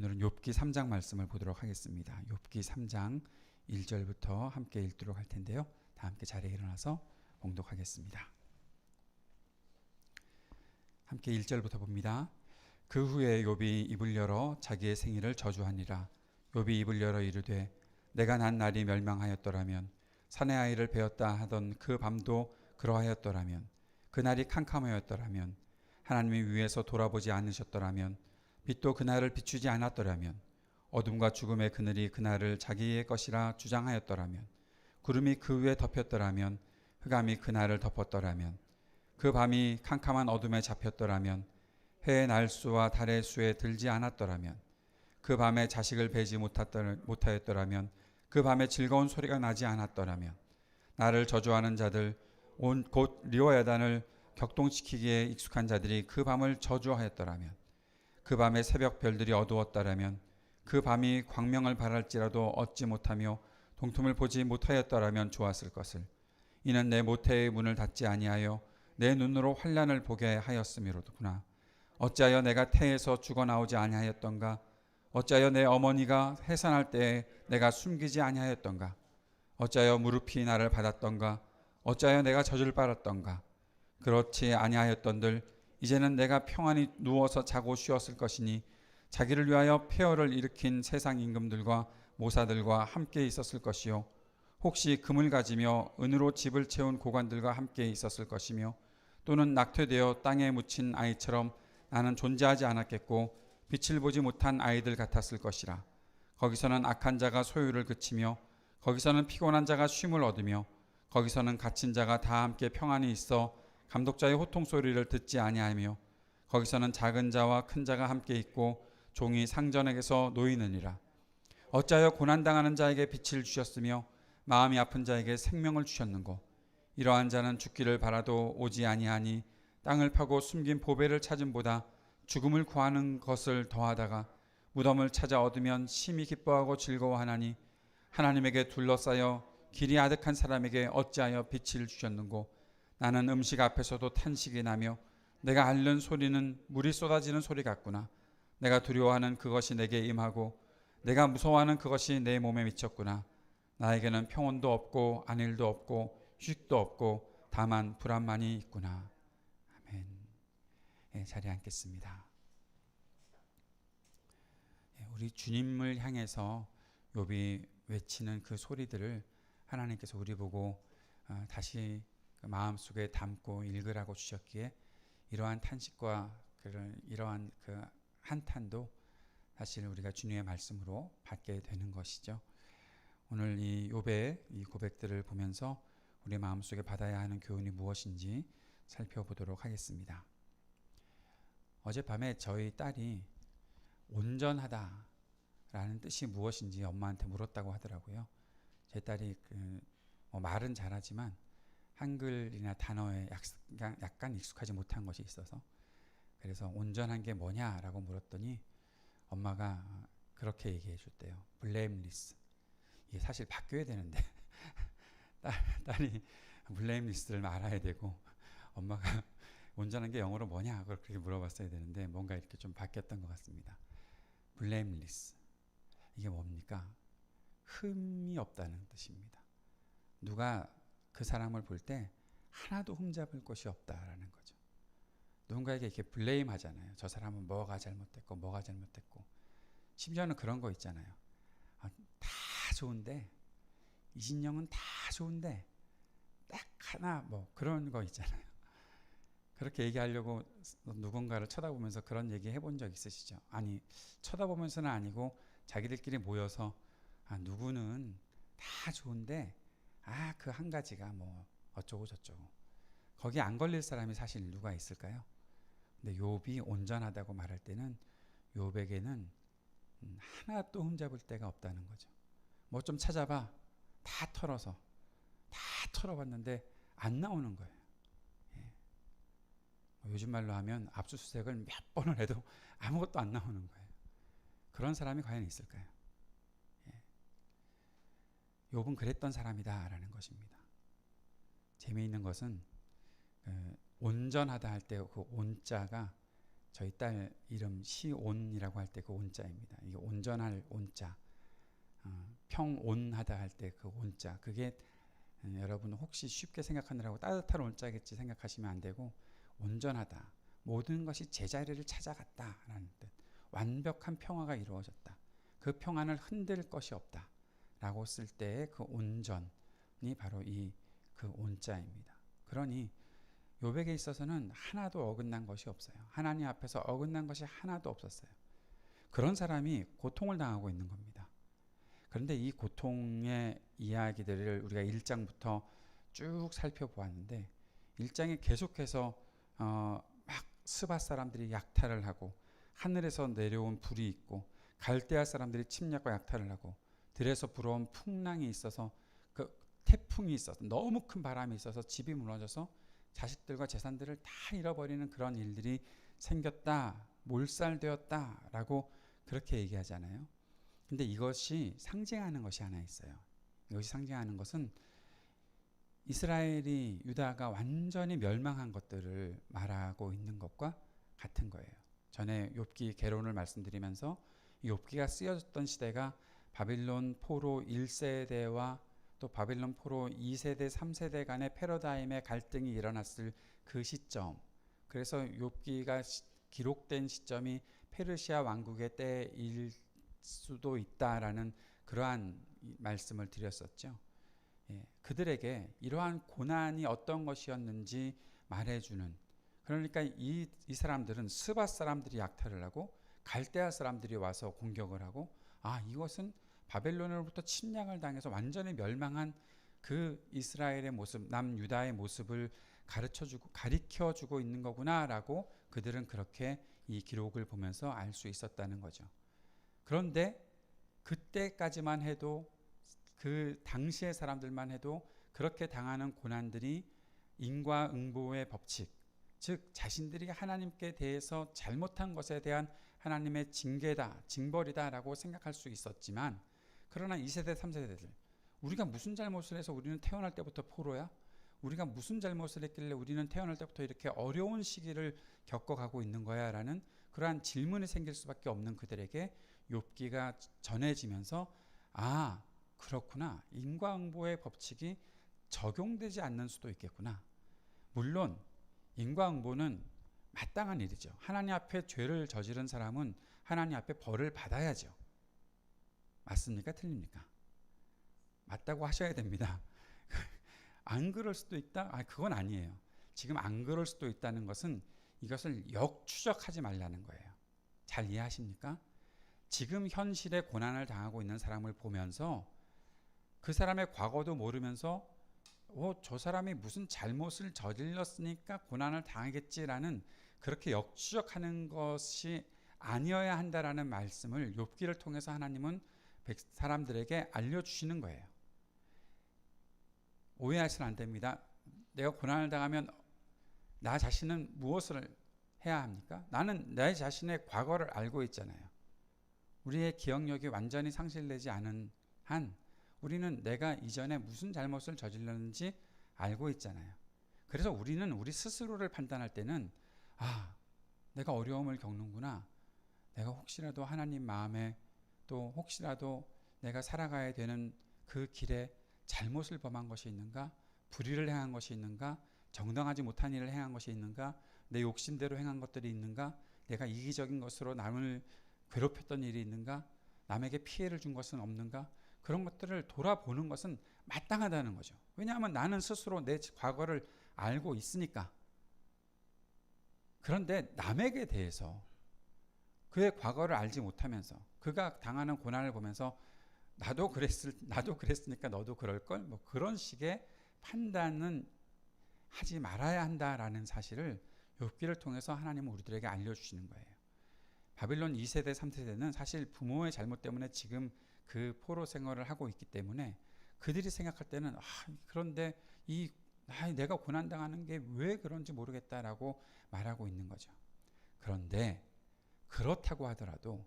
오늘은 욥기 3장 말씀을 보도록 하겠습니다. 욥기 3장 1절부터 함께 읽도록 할 텐데요. 다 함께 자리에 일어나서 봉독하겠습니다. 함께 1절부터 봅니다. 그 후에 욥이 입을 열어 자기의 생일을 저주하니라. 욥이 입을 열어 이르되 내가 난 날이 멸망하였더라면 사내 아이를 베었다 하던 그 밤도 그러하였더라면 그 날이 캄캄하였더라면 하나님이 위에서 돌아보지 않으셨더라면 빛도 그날을 비추지 않았더라면 어둠과 죽음의 그늘이 그날을 자기의 것이라 주장하였더라면 구름이 그 위에 덮였더라면 흑암이 그날을 덮었더라면 그 밤이 캄캄한 어둠에 잡혔더라면 해의 날수와 달의 수에 들지 않았더라면 그 밤에 자식을 베지 못하였더라면 그 밤에 즐거운 소리가 나지 않았더라면 나를 저주하는 자들 곧 리워야단을 격동시키기에 익숙한 자들이 그 밤을 저주하였더라면 그 밤에 새벽 별들이 어두웠더라면 그 밤이 광명을 발할지라도 얻지 못하며 동틈을 보지 못하였더라면 좋았을 것을. 이는 내 모태의 문을 닫지 아니하여 내 눈으로 환난을 보게 하였음이로구나. 어찌하여 내가 태에서 죽어나오지 아니하였던가. 어찌하여 내 어머니가 해산할 때에 내가 숨기지 아니하였던가. 어찌하여 무릎이 나를 받았던가. 어찌하여 내가 젖을 빨았던가. 그렇지 아니하였던들 이제는 내가 평안히 누워서 자고 쉬었을 것이니 자기를 위하여 폐허를 일으킨 세상 임금들과 모사들과 함께 있었을 것이요 혹시 금을 가지며 은으로 집을 채운 고관들과 함께 있었을 것이며 또는 낙태되어 땅에 묻힌 아이처럼 나는 존재하지 않았겠고 빛을 보지 못한 아이들 같았을 것이라. 거기서는 악한 자가 소유를 그치며 거기서는 피곤한 자가 쉼을 얻으며 거기서는 갇힌 자가 다 함께 평안히 있어 감독자의 호통 소리를 듣지 아니하며 거기서는 작은 자와 큰 자가 함께 있고 종이 상전에게서 놓이느니라. 어찌하여 고난당하는 자에게 빛을 주셨으며 마음이 아픈 자에게 생명을 주셨는고. 이러한 자는 죽기를 바라도 오지 아니하니 땅을 파고 숨긴 보배를 찾음보다 죽음을 구하는 것을 더하다가 무덤을 찾아 얻으면 심히 기뻐하고 즐거워하나니 하나님에게 둘러싸여 길이 아득한 사람에게 어찌하여 빛을 주셨는고. 나는 음식 앞에서도 탄식이 나며 내가 앓는 소리는 물이 쏟아지는 소리 같구나. 내가 두려워하는 그것이 내게 임하고 내가 무서워하는 그것이 내 몸에 미쳤구나. 나에게는 평온도 없고 안일도 없고 휴식도 없고 다만 불안만이 있구나. 아멘. 자리에 앉겠습니다. 우리 주님을 향해서 욥이 외치는 그 소리들을 하나님께서 우리 보고 다시 그 마음속에 담고 읽으라고 주셨기에 이러한 탄식과 이러한 그 한탄도 사실 우리가 주님의 말씀으로 받게 되는 것이죠. 오늘 이 욥의 이 고백들을 보면서 우리 마음속에 받아야 하는 교훈이 무엇인지 살펴보도록 하겠습니다. 어젯밤에 저희 딸이 온전하다라는 뜻이 무엇인지 엄마한테 물었다고 하더라고요. 제 딸이 말은 잘하지만 한글이나 단어에 약간 익숙하지 못한 것이 있어서 그래서 온전한 게 뭐냐라고 물었더니 엄마가 그렇게 얘기해 줬대요. blameless. 이게 사실 바뀌어야 되는데 딸이 blameless를 알아야 되고 엄마가 온전한 게 영어로 뭐냐 그렇게 물어봤어야 되는데 뭔가 이렇게 좀 바뀌었던 것 같습니다. blameless. 이게 뭡니까? 흠이 없다는 뜻입니다. 누가 그 사람을 볼 때 하나도 흠잡을 것이 없다라는 거죠. 누군가에게 이렇게 블레임 하잖아요. 저 사람은 뭐가 잘못됐고 뭐가 잘못됐고. 심지어는 그런 거 있잖아요. 다 좋은데 이진영은 다 좋은데 딱 하나 뭐 그런 거 있잖아요. 그렇게 얘기하려고 누군가를 쳐다보면서 그런 얘기 해본 적 있으시죠? 아니 쳐다보면서는 아니고 자기들끼리 모여서 누구는 다 좋은데 그 한 가지가 뭐 어쩌고 저쩌고. 거기 안 걸릴 사람이 사실 누가 있을까요? 근데 욥이 온전하다고 말할 때는 욥에게는 하나도 흠잡을 데가 없다는 거죠. 뭐 좀 찾아봐. 다 털어서 다 털어봤는데 안 나오는 거예요. 요즘 말로 하면 압수수색을 몇 번을 해도 아무것도 안 나오는 거예요. 그런 사람이 과연 있을까요? 욥은 그랬던 사람이다라는 것입니다. 재미있는 것은 온전하다 할 때 그 온자가 저희 딸 이름 시온이라고 할 때 그 온자입니다. 이게 온전할 온자, 평온하다 할 때 그 온자, 그게 여러분 혹시 쉽게 생각하느라고 따뜻한 온자겠지 생각하시면 안 되고, 온전하다, 모든 것이 제자리를 찾아갔다라는 뜻, 완벽한 평화가 이루어졌다, 그 평안을 흔들 것이 없다 라고 쓸 때의 그 온전이 바로 이 그 온자입니다. 그러니 욥에게 있어서는 하나도 어긋난 것이 없어요. 하나님 앞에서 어긋난 것이 하나도 없었어요. 그런 사람이 고통을 당하고 있는 겁니다. 그런데 이 고통의 이야기들을 우리가 1장부터 쭉 살펴보았는데, 1장에 계속해서 막 스바 사람들이 약탈을 하고, 하늘에서 내려온 불이 있고, 갈대아 사람들이 침략과 약탈을 하고, 들에서 불어온 풍랑이 있어서, 그 태풍이 있어서, 너무 큰 바람이 있어서 집이 무너져서 자식들과 재산들을 다 잃어버리는 그런 일들이 생겼다, 몰살되었다라고 그렇게 얘기하잖아요. 근데 이것이 상징하는 것이 하나 있어요. 이것이 상징하는 것은 이스라엘이, 유다가 완전히 멸망한 것들을 말하고 있는 것과 같은 거예요. 전에 욥기 개론을 말씀드리면서 욥기가 쓰여졌던 시대가 바빌론 포로 1세대와 또 바빌론 포로 2세대, 3세대 간의 패러다임의 갈등이 일어났을 그 시점, 그래서 욥기가 기록된 시점이 페르시아 왕국의 때일 수도 있다라는 그러한 말씀을 드렸었죠. 그들에게 이러한 고난이 어떤 것이었는지 말해주는, 그러니까 이 사람들은 스바 사람들이 약탈을 하고 갈대아 사람들이 와서 공격을 하고, 이것은 바벨론으로부터 침략을 당해서 완전히 멸망한 그 이스라엘의 모습, 남유다의 모습을 가르쳐주고 있는 거구나라고 그들은 그렇게 이 기록을 보면서 알 수 있었다는 거죠. 그런데 그때까지만 해도, 그 당시의 사람들만 해도 그렇게 당하는 고난들이 인과응보의 법칙, 즉 자신들이 하나님께 대해서 잘못한 것에 대한 하나님의 징계다, 징벌이다라고 생각할 수 있었지만, 그러나 2세대, 3세대들, 우리가 무슨 잘못을 해서 우리는 태어날 때부터 포로야? 우리가 무슨 잘못을 했길래 우리는 태어날 때부터 이렇게 어려운 시기를 겪어가고 있는 거야? 라는 그러한 질문이 생길 수밖에 없는 그들에게 욥기가 전해지면서, 그렇구나, 인과응보의 법칙이 적용되지 않는 수도 있겠구나. 물론 인과응보는 마땅한 일이죠. 하나님 앞에 죄를 저지른 사람은 하나님 앞에 벌을 받아야죠. 맞습니까? 틀립니까? 맞다고 하셔야 됩니다. 안 그럴 수도 있다? 그건 아니에요. 지금 안 그럴 수도 있다는 것은 이것을 역추적하지 말라는 거예요. 잘 이해하십니까? 지금 현실에 고난을 당하고 있는 사람을 보면서 그 사람의 과거도 모르면서 저 사람이 무슨 잘못을 저질렀으니까 고난을 당하겠지라는, 그렇게 역추적하는 것이 아니어야 한다라는 말씀을 욥기를 통해서 하나님은 사람들에게 알려주시는 거예요. 오해하시면 안 됩니다. 내가 고난을 당하면 나 자신은 무엇을 해야 합니까? 나는 내 자신의 과거를 알고 있잖아요. 우리의 기억력이 완전히 상실되지 않은 한 우리는 내가 이전에 무슨 잘못을 저질렀는지 알고 있잖아요. 그래서 우리는 우리 스스로를 판단할 때는 내가 어려움을 겪는구나, 내가 혹시라도 하나님 마음에, 또 혹시라도 내가 살아가야 되는 그 길에 잘못을 범한 것이 있는가, 불의를 행한 것이 있는가, 정당하지 못한 일을 행한 것이 있는가, 내 욕심대로 행한 것들이 있는가, 내가 이기적인 것으로 남을 괴롭혔던 일이 있는가, 남에게 피해를 준 것은 없는가, 그런 것들을 돌아보는 것은 마땅하다는 거죠. 왜냐하면 나는 스스로 내 과거를 알고 있으니까. 그런데 남에게 대해서 그의 과거를 알지 못하면서 그가 당하는 고난을 보면서 나도 그랬으니까 너도 그럴걸, 그런 식의 판단은 하지 말아야 한다라는 사실을 욥기를 통해서 하나님은 우리들에게 알려주시는 거예요. 바빌론 2세대, 3세대는 사실 부모의 잘못 때문에 지금 그 포로 생활을 하고 있기 때문에 그들이 생각할 때는 그런데 내가 고난당하는 게 왜 그런지 모르겠다라고 말하고 있는 거죠. 그런데 그렇다고 하더라도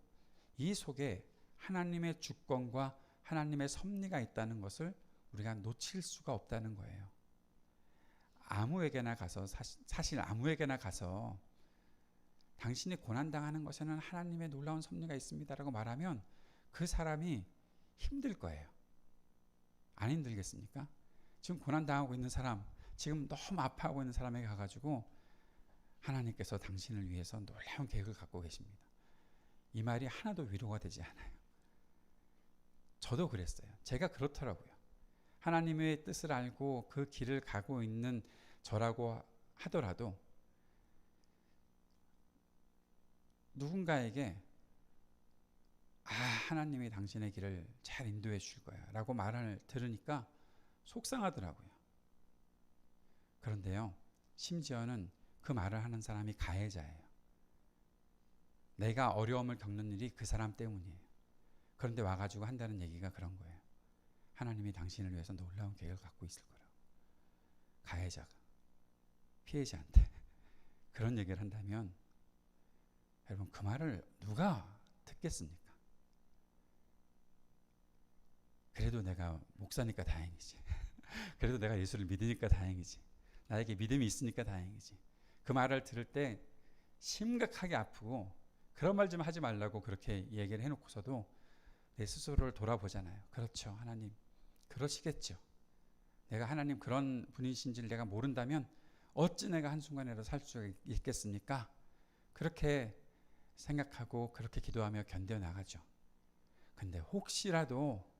이 속에 하나님의 주권과 하나님의 섭리가 있다는 것을 우리가 놓칠 수가 없다는 거예요. 아무에게나 가서 사실 아무에게나 가서 당신이 고난당하는 것에는 하나님의 놀라운 섭리가 있습니다라고 말하면 그 사람이 힘들 거예요. 안 힘들겠습니까? 지금 고난당하고 있는 사람, 지금 너무 아파하고 있는 사람에게 가가지고 하나님께서 당신을 위해서 놀라운 계획을 갖고 계십니다. 이 말이 하나도 위로가 되지 않아요. 저도 그랬어요. 제가 그렇더라고요. 하나님의 뜻을 알고 그 길을 가고 있는 저라고 하더라도 누군가에게 하나님이 당신의 길을 잘 인도해 주실 거야 라고 말을 들으니까 속상하더라고요. 그런데요, 심지어는 그 말을 하는 사람이 가해자예요. 내가 어려움을 겪는 일이 그 사람 때문이에요. 그런데 와가지고 한다는 얘기가 그런 거예요. 하나님이 당신을 위해서 놀라운 계획을 갖고 있을 거라고. 가해자가 피해자한테 그런 얘기를 한다면 여러분, 그 말을 누가 듣겠습니까? 그래도 내가 목사니까 다행이지. 그래도 내가 예수를 믿으니까 다행이지. 나에게 믿음이 있으니까 다행이지. 그 말을 들을 때 심각하게 아프고 그런 말 좀 하지 말라고 그렇게 얘기를 해놓고서도 내 스스로를 돌아보잖아요. 그렇죠, 하나님 그러시겠죠. 내가 하나님 그런 분이신지를 내가 모른다면 어찌 내가 한순간에라도 살 수 있겠습니까? 그렇게 생각하고 그렇게 기도하며 견뎌나가죠. 근데 혹시라도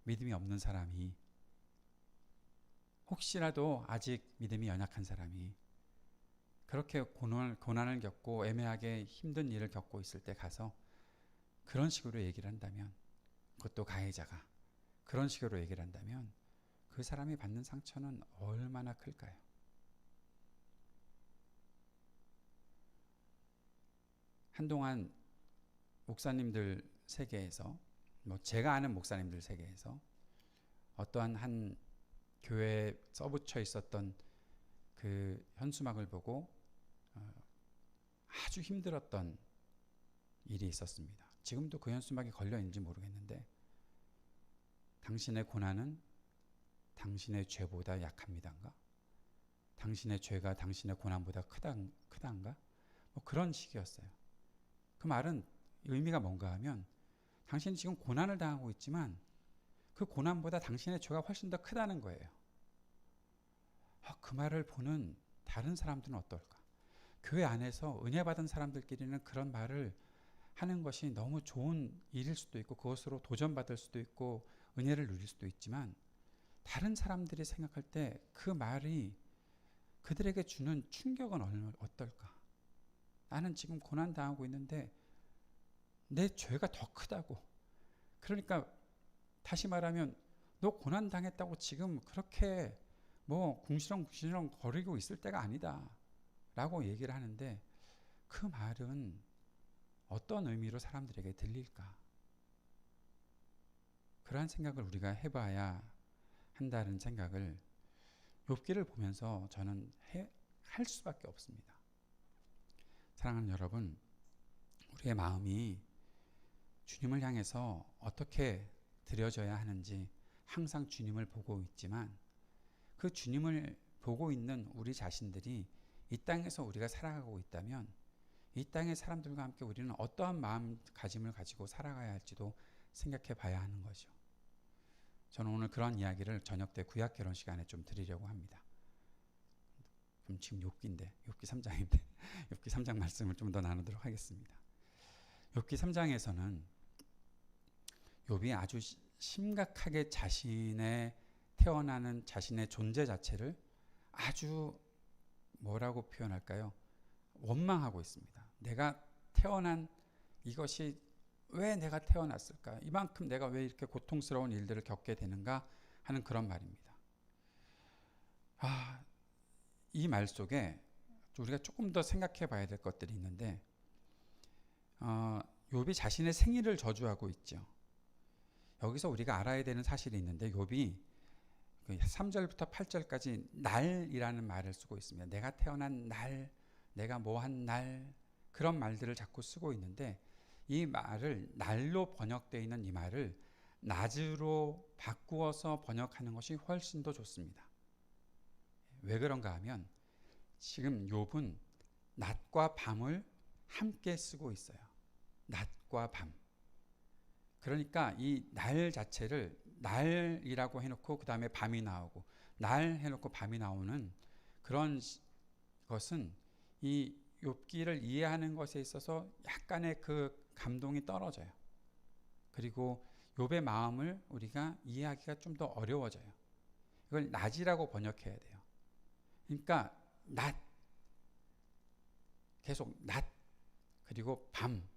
믿음이 없는 사람이, 혹시라도 아직 믿음이 연약한 사람이 그렇게 고난을 겪고 애매하게 힘든 일을 겪고 있을 때 가서 그런 식으로 얘기를 한다면, 그것도 가해자가 그런 식으로 얘기를 한다면 그 사람이 받는 상처는 얼마나 클까요? 한동안 목사님들 세계에서, 제가 아는 목사님들 세계에서 어떠한 한 교회에 써붙여 있었던 그 현수막을 보고 아주 힘들었던 일이 있었습니다. 지금도 그 현수막이 걸려 있는지 모르겠는데, 당신의 고난은 당신의 죄보다 약합니다인가? 당신의 죄가 당신의 고난보다 크단가? 그런 식이었어요. 그 말은 의미가 뭔가 하면, 당신이 지금 고난을 당하고 있지만 그 고난보다 당신의 죄가 훨씬 더 크다는 거예요. 그 말을 보는 다른 사람들은 어떨까? 교회 안에서 은혜 받은 사람들끼리는 그런 말을 하는 것이 너무 좋은 일일 수도 있고 그것으로 도전받을 수도 있고 은혜를 누릴 수도 있지만, 다른 사람들이 생각할 때 그 말이 그들에게 주는 충격은 어떨까? 나는 지금 고난당하고 있는데 내 죄가 더 크다고. 그러니까 다시 말하면 너 고난당했다고 지금 그렇게 궁시렁궁시렁 거리고 있을 때가 아니다 라고 얘기를 하는데, 그 말은 어떤 의미로 사람들에게 들릴까? 그러한 생각을 우리가 해봐야 한다는 생각을 욥기를 보면서 저는 할 수밖에 없습니다. 사랑하는 여러분, 우리의 마음이 주님을 향해서 어떻게 드려져야 하는지 항상 주님을 보고 있지만, 그 주님을 보고 있는 우리 자신들이 이 땅에서 우리가 살아가고 있다면 이 땅의 사람들과 함께 우리는 어떠한 마음가짐을 가지고 살아가야 할지도 생각해 봐야 하는 거죠. 저는 오늘 그런 이야기를 저녁 때 구약 결혼 시간에 좀 드리려고 합니다. 그럼 지금 욥기 3장인데 욥기 3장 말씀을 좀 더 나누도록 하겠습니다. 욥기 3장에서는 욥이 아주 심각하게 자신의 태어나는 자신의 존재 자체를 아주 뭐라고 표현할까요? 원망하고 있습니다. 내가 태어난 이것이 왜 내가 태어났을까? 이만큼 내가 왜 이렇게 고통스러운 일들을 겪게 되는가 하는 그런 말입니다. 이 말 속에 우리가 조금 더 생각해 봐야 될 것들이 있는데, 욥이 자신의 생일을 저주하고 있죠. 여기서 우리가 알아야 되는 사실이 있는데, 욥이 3절부터 8절까지 날이라는 말을 쓰고 있습니다. 내가 태어난 날, 내가 뭐한 날, 그런 말들을 자꾸 쓰고 있는데, 이 말을 날로 번역되어 있는 이 말을 낮으로 바꾸어서 번역하는 것이 훨씬 더 좋습니다. 왜 그런가 하면 지금 욥은 낮과 밤을 함께 쓰고 있어요. 낮과 밤. 그러니까 이 날 자체를 날이라고 해놓고 그 다음에 밤이 나오고 날 해놓고 밤이 나오는 그런 것은 이 욥기를 이해하는 것에 있어서 약간의 그 감동이 떨어져요. 그리고 욥의 마음을 우리가 이해하기가 좀 더 어려워져요. 이걸 낮이라고 번역해야 돼요. 그러니까 낮, 계속 낮, 그리고 밤.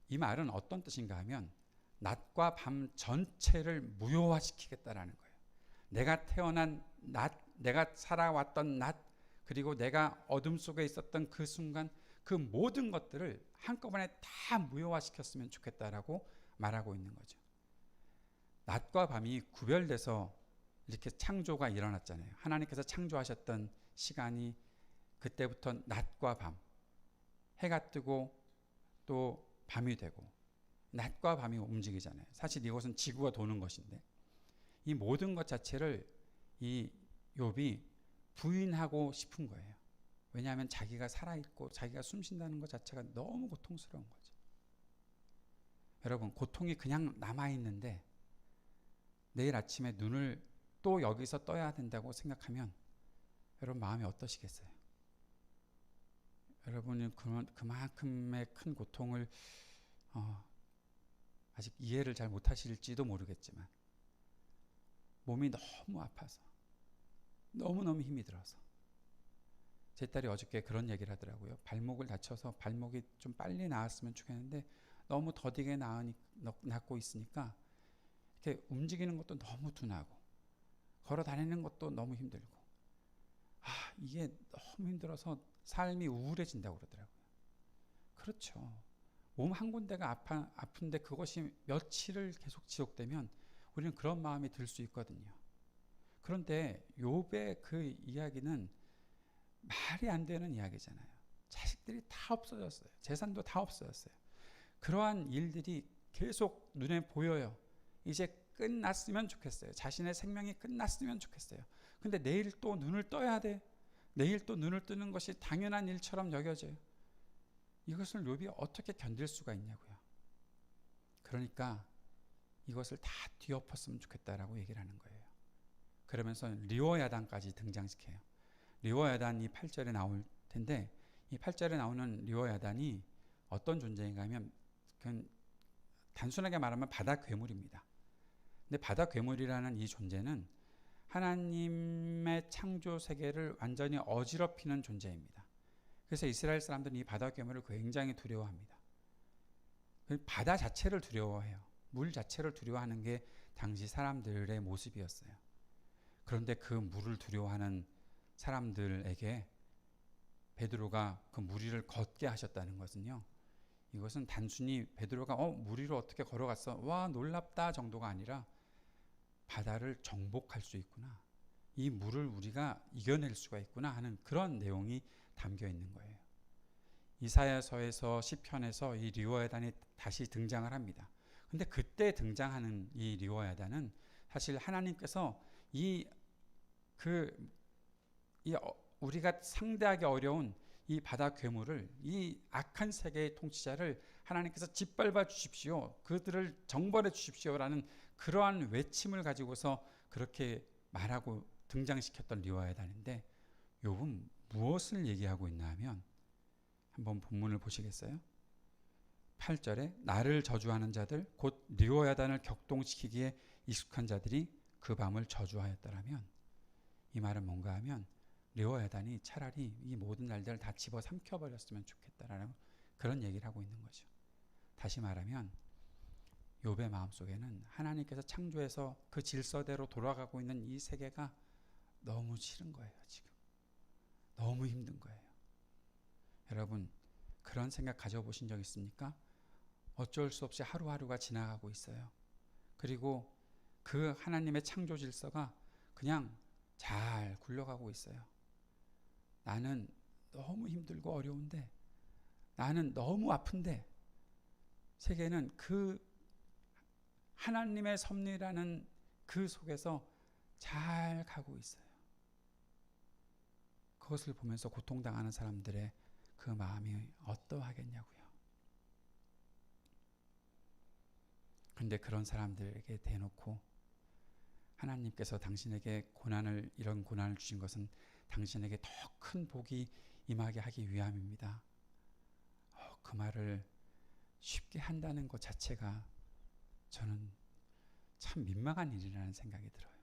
이 말은 어떤 뜻인가 하면 낮과 밤 전체를 무효화시키겠다라는 거예요. 내가 태어난 낮, 내가 살아왔던 낮, 그리고 내가 어둠 속에 있었던 그 순간 그 모든 것들을 한꺼번에 다 무효화시켰으면 좋겠다라고 말하고 있는 거죠. 낮과 밤이 구별돼서 이렇게 창조가 일어났잖아요. 하나님께서 창조하셨던 시간이 그때부터 낮과 밤, 해가 뜨고 또 밤이 되고 낮과 밤이 움직이잖아요. 사실 이것은 지구가 도는 것인데 이 모든 것 자체를 이 욥이 부인하고 싶은 거예요. 왜냐하면 자기가 살아있고 자기가 숨쉰다는 것 자체가 너무 고통스러운 거죠. 여러분, 고통이 그냥 남아있는데 내일 아침에 눈을 또 여기서 떠야 된다고 생각하면 여러분 마음이 어떠시겠어요? 여러분은 그만큼의 큰 고통을 아직 이해를 잘 못하실지도 모르겠지만 몸이 너무 아파서 너무너무 힘이 들어서 제 딸이 어저께 그런 얘기를 하더라고요. 발목을 다쳐서 발목이 좀 빨리 나았으면 좋겠는데 너무 더디게 낫고 있으니까 이렇게 움직이는 것도 너무 둔하고 걸어 다니는 것도 너무 힘들고 이게 너무 힘들어서 삶이 우울해진다고 그러더라고요. 그렇죠. 몸 한 군데가 아픈데 그것이 며칠을 계속 지속되면 우리는 그런 마음이 들 수 있거든요. 그런데 욥의 그 이야기는 말이 안 되는 이야기잖아요. 자식들이 다 없어졌어요. 재산도 다 없어졌어요. 그러한 일들이 계속 눈에 보여요. 이제 끝났으면 좋겠어요. 자신의 생명이 끝났으면 좋겠어요. 근데 내일 또 눈을 떠야 돼. 내일 또 눈을 뜨는 것이 당연한 일처럼 여겨져요. 이것을 욥이 어떻게 견딜 수가 있냐고요. 그러니까 이것을 다 뒤엎었으면 좋겠다라고 얘기를 하는 거예요. 그러면서 리워야단까지 등장시켜요. 리워야단이 8절에 나올 텐데 이 8절에 나오는 리워야단이 어떤 존재인가 하면 단순하게 말하면 바다 괴물입니다. 근데 바다 괴물이라는 이 존재는 하나님의 창조 세계를 완전히 어지럽히는 존재입니다. 그래서 이스라엘 사람들은 이 바다 괴물을 굉장히 두려워합니다. 바다 자체를 두려워해요. 물 자체를 두려워하는 게 당시 사람들의 모습이었어요. 그런데 그 물을 두려워하는 사람들에게 베드로가 그 물 위를 걷게 하셨다는 것은요, 이것은 단순히 베드로가 물 위로 어떻게 걸어갔어? 와, 놀랍다 정도가 아니라 바다를 정복할 수 있구나. 이 물을 우리가 이겨낼 수가 있구나 하는 그런 내용이 담겨 있는 거예요. 이사야서에서 시편에서 이 리워야단이 다시 등장을 합니다. 근데 그때 등장하는 이 리워야단은 사실 하나님께서 우리가 상대하기 어려운 이 바다 괴물을, 이 악한 세계의 통치자를 하나님께서 짓밟아 주십시오. 그들을 정벌해 주십시오라는 그러한 외침을 가지고서 그렇게 말하고 등장시켰던 리워야단인데 욥은 무엇을 얘기하고 있나 하면 한번 본문을 보시겠어요? 8절에 나를 저주하는 자들 곧 리워야단을 격동시키기에 익숙한 자들이 그 밤을 저주하였더라면 이 말은 뭔가 하면 리워야단이 차라리 이 모든 날들을 다 집어 삼켜버렸으면 좋겠다라는 그런 얘기를 하고 있는 거죠. 다시 말하면 욥의 마음속에는 하나님께서 창조해서 그 질서대로 돌아가고 있는 이 세계가 너무 싫은 거예요. 지금 너무 힘든 거예요. 여러분 그런 생각 가져보신 적 있습니까? 어쩔 수 없이 하루하루가 지나가고 있어요. 그리고 그 하나님의 창조 질서가 그냥 잘 굴러가고 있어요. 나는 너무 힘들고 어려운데, 나는 너무 아픈데, 세계는 그 하나님의 섭리라는 그 속에서 잘 가고 있어요. 그것을 보면서 고통당하는 사람들의 그 마음이 어떠하겠냐고요. 그런데 그런 사람들에게 대놓고 하나님께서 당신에게 이런 고난을 주신 것은 당신에게 더 큰 복이 임하게 하기 위함입니다. 그 말을 쉽게 한다는 것 자체가 저는 참 민망한 일이라는 생각이 들어요.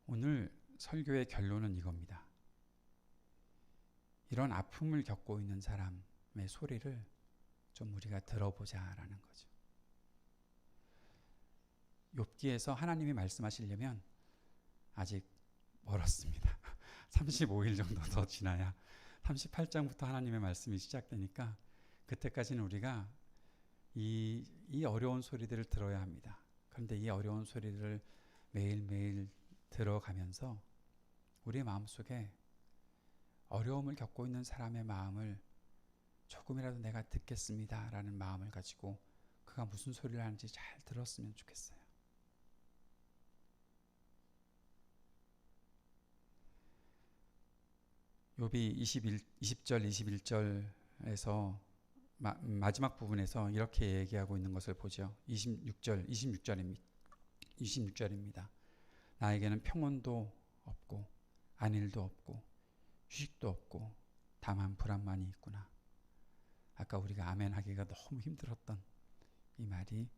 오늘 설교의 결론은 이겁니다. 이런 아픔을 겪고 있는 사람의 소리를 좀 우리가 들어보자라는 거죠. 욥기에서 하나님이 말씀하시려면 아직 멀었습니다. 35일 정도 더 지나야 38장부터 하나님의 말씀이 시작되니까 그때까지는 우리가 이 어려운 소리들을 들어야 합니다. 그런데 이 어려운 소리를 매일매일 들어가면서 우리의 마음속에 어려움을 겪고 있는 사람의 마음을 조금이라도 내가 듣겠습니다 라는 마음을 가지고 그가 무슨 소리를 하는지 잘 들었으면 좋겠어요. 욥이 20절 21절에서 마지막 부분에서 이렇게 얘기하고 있는 것을 보죠. 26절입니다. 나에게는 평온도 없고 안일도 없고 휴식도 없고 다만 불안만이 있구나. 아까 우리가 아멘 하기가 너무 힘들었던 이 말이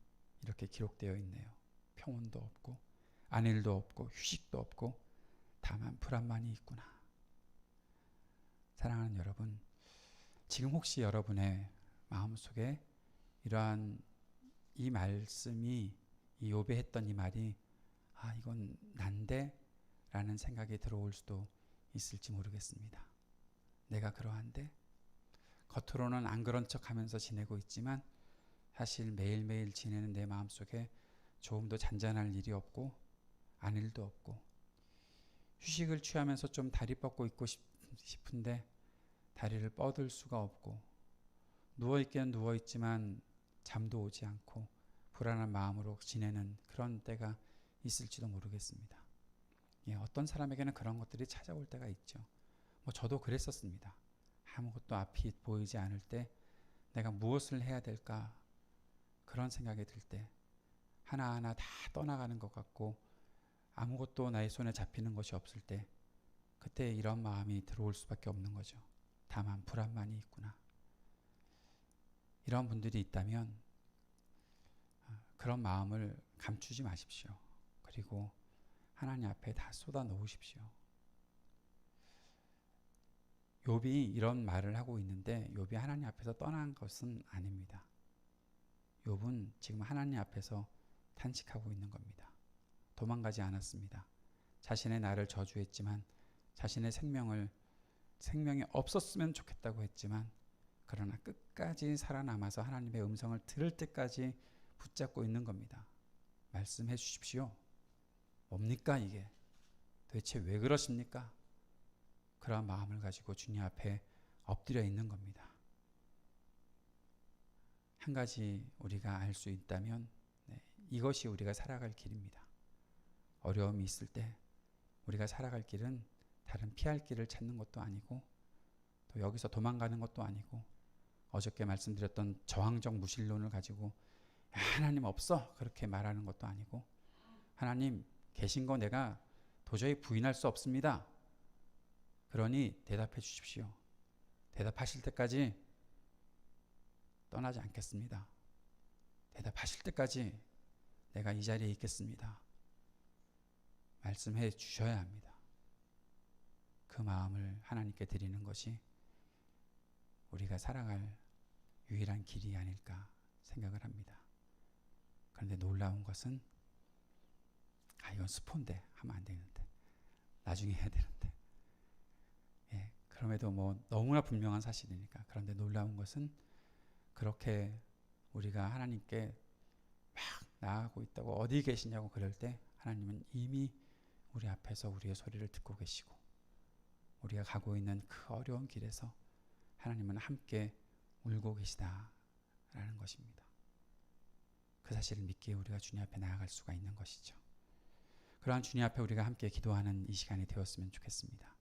이렇게 기록되어 있네요. 평온도 없고 안일도 없고 휴식도 없고 다만 불안만이 있구나. 사랑하는 여러분, 지금 혹시 여러분의 마음속에 이러한 이 말씀이 이 욥이 했던 이 말이 이건 난데? 라는 생각이 들어올 수도 있을지 모르겠습니다. 내가 그러한데? 겉으로는 안 그런 척하면서 지내고 있지만 사실 매일매일 지내는 내 마음속에 조금도 잔잔할 일이 없고 안일도 없고 휴식을 취하면서 좀 다리 뻗고 있고 싶은데 다리를 뻗을 수가 없고 누워있기는 누워있지만 잠도 오지 않고 불안한 마음으로 지내는 그런 때가 있을지도 모르겠습니다. 어떤 사람에게는 그런 것들이 찾아올 때가 있죠. 저도 그랬었습니다. 아무것도 앞이 보이지 않을 때 내가 무엇을 해야 될까 그런 생각이 들 때 하나하나 다 떠나가는 것 같고 아무것도 나의 손에 잡히는 것이 없을 때 그때 이런 마음이 들어올 수밖에 없는 거죠. 다만 불안만이 있구나. 이런 분들이 있다면 그런 마음을 감추지 마십시오. 그리고 하나님 앞에 다 쏟아 놓으십시오. 욥이 이런 말을 하고 있는데 욥이 하나님 앞에서 떠난 것은 아닙니다. 욥은 지금 하나님 앞에서 탄식하고 있는 겁니다. 도망가지 않았습니다. 자신의 나를 저주했지만 자신의 생명이 없었으면 좋겠다고 했지만 그러나 끝까지 살아남아서 하나님의 음성을 들을 때까지 붙잡고 있는 겁니다. 말씀해 주십시오. 뭡니까 이게? 도대체 왜 그러십니까? 그러한 마음을 가지고 주님 앞에 엎드려 있는 겁니다. 한 가지 우리가 알 수 있다면 이것이 우리가 살아갈 길입니다. 어려움이 있을 때 우리가 살아갈 길은 다른 피할 길을 찾는 것도 아니고 또 여기서 도망가는 것도 아니고 어저께 말씀드렸던 저항적 무신론을 가지고 하나님 없어 그렇게 말하는 것도 아니고 하나님 계신 거 내가 도저히 부인할 수 없습니다. 그러니 대답해 주십시오. 대답하실 때까지 떠나지 않겠습니다. 대답하실 때까지 내가 이 자리에 있겠습니다. 말씀해 주셔야 합니다. 그 마음을 하나님께 드리는 것이 우리가 살아갈 유일한 길이 아닐까 생각을 합니다. 그런데 놀라운 것은 이건 스폰데 하면 안 되는데 나중에 해야 되는데 그럼에도 너무나 분명한 사실이니까. 그런데 놀라운 것은 그렇게 우리가 하나님께 막 나아가고 있다고 어디 계시냐고 그럴 때 하나님은 이미 우리 앞에서 우리의 소리를 듣고 계시고 우리가 가고 있는 그 어려운 길에서 하나님은 함께 울고 계시다라는 것입니다. 그 사실을 믿기에 우리가 주님 앞에 나아갈 수가 있는 것이죠. 그러한 주님 앞에 우리가 함께 기도하는 이 시간이 되었으면 좋겠습니다.